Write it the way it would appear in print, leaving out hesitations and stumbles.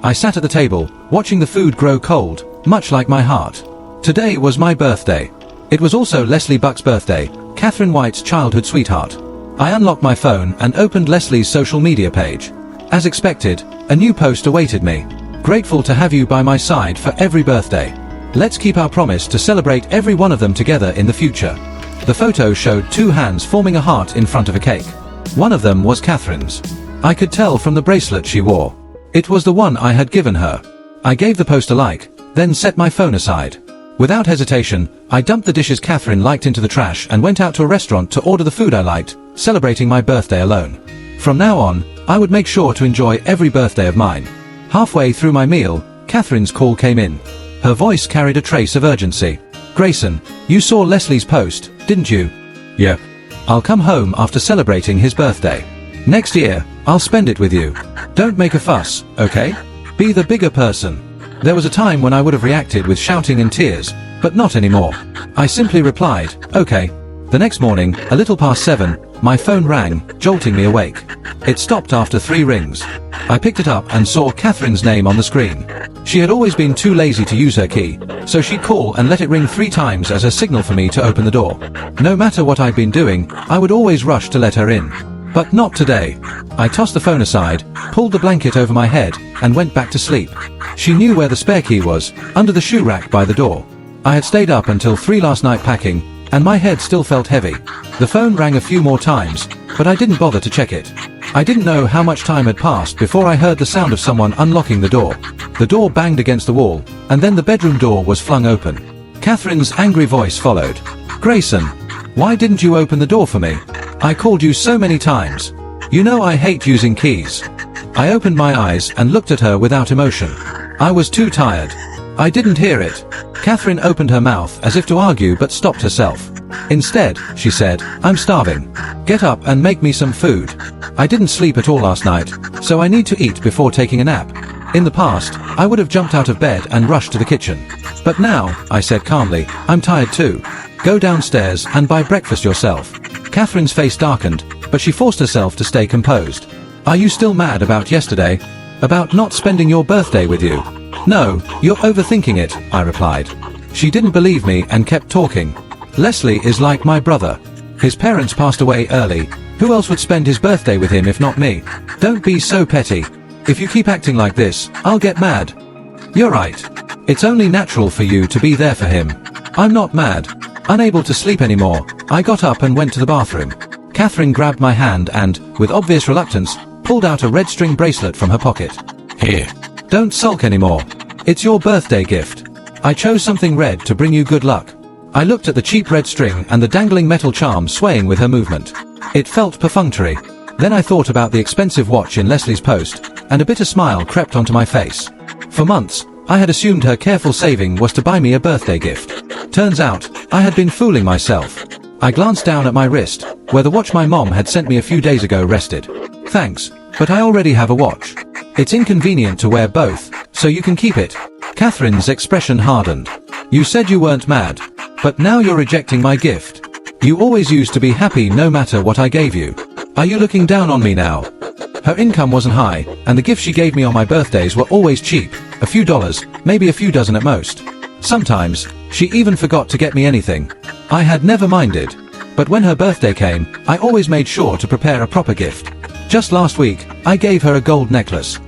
I sat at the table, watching the food grow cold, much like my heart. Today was my birthday. It was also Leslie Buck's birthday, Catherine White's childhood sweetheart. I unlocked my phone and opened Leslie's social media page. As expected, a new post awaited me. Grateful to have you by my side for every birthday. Let's keep our promise to celebrate every one of them together in the future. The photo showed 2 hands forming a heart in front of a cake. One of them was Catherine's. I could tell from the bracelet she wore. It was the one I had given her. I gave the post a like, then set my phone aside. Without hesitation, I dumped the dishes Catherine liked into the trash and went out to a restaurant to order the food I liked, celebrating my birthday alone. From now on, I would make sure to enjoy every birthday of mine. Halfway through my meal, Catherine's call came in. Her voice carried a trace of urgency. "Grayson, you saw Leslie's post, didn't you?" "Yeah." "I'll come home after celebrating his birthday. Next year, I'll spend it with you. Don't make a fuss, okay? Be the bigger person." There was a time when I would have reacted with shouting and tears, but not anymore. I simply replied, "Okay." The next morning, a little past 7, my phone rang, jolting me awake. It stopped after 3 rings. I picked it up and saw Catherine's name on the screen. She had always been too lazy to use her key, so she'd call and let it ring 3 times as a signal for me to open the door. No matter what I'd been doing, I would always rush to let her in. But not today. I tossed the phone aside, pulled the blanket over my head, and went back to sleep. She knew where the spare key was, under the shoe rack by the door. I had stayed up until 3 last night packing, and my head still felt heavy. The phone rang a few more times, but I didn't bother to check it. I didn't know how much time had passed before I heard the sound of someone unlocking the door. The door banged against the wall, and then the bedroom door was flung open. Catherine's angry voice followed. "Grayson, why didn't you open the door for me? I called you so many times. You know I hate using keys." I opened my eyes and looked at her without emotion. I was too tired. I didn't hear it. Catherine opened her mouth as if to argue but stopped herself. Instead, she said, "I'm starving. Get up and make me some food. I didn't sleep at all last night, so I need to eat before taking a nap." In the past, I would have jumped out of bed and rushed to the kitchen. But now, I said calmly, "I'm tired too. Go downstairs and buy breakfast yourself." Catherine's face darkened, but she forced herself to stay composed. "Are you still mad about yesterday? About not spending your birthday with you?" "No, you're overthinking it," I replied. She didn't believe me and kept talking. "Leslie is like my brother. His parents passed away early. Who else would spend his birthday with him if not me? Don't be so petty. If you keep acting like this, I'll get mad." "You're right. It's only natural for you to be there for him." I'm not mad. Unable to sleep anymore, I got up and went to the bathroom. Catherine grabbed my hand and, with obvious reluctance, pulled out a red string bracelet from her pocket. "Here. Don't sulk anymore. It's your birthday gift. I chose something red to bring you good luck." I looked at the cheap red string and the dangling metal charm swaying with her movement. It felt perfunctory. Then I thought about the expensive watch in Leslie's post, and a bitter smile crept onto my face. For months, I had assumed her careful saving was to buy me a birthday gift. Turns out, I had been fooling myself. I glanced down at my wrist, where the watch my mom had sent me a few days ago rested. "Thanks, but I already have a watch. It's inconvenient to wear both, so you can keep it." Catherine's expression hardened. "You said you weren't mad, but now you're rejecting my gift. You always used to be happy no matter what I gave you. Are you looking down on me now?" Her income wasn't high, and the gifts she gave me on my birthdays were always cheap, a few dollars, maybe a few dozen at most. Sometimes, she even forgot to get me anything. I had never minded. But when her birthday came, I always made sure to prepare a proper gift. Just last week, I gave her a gold necklace.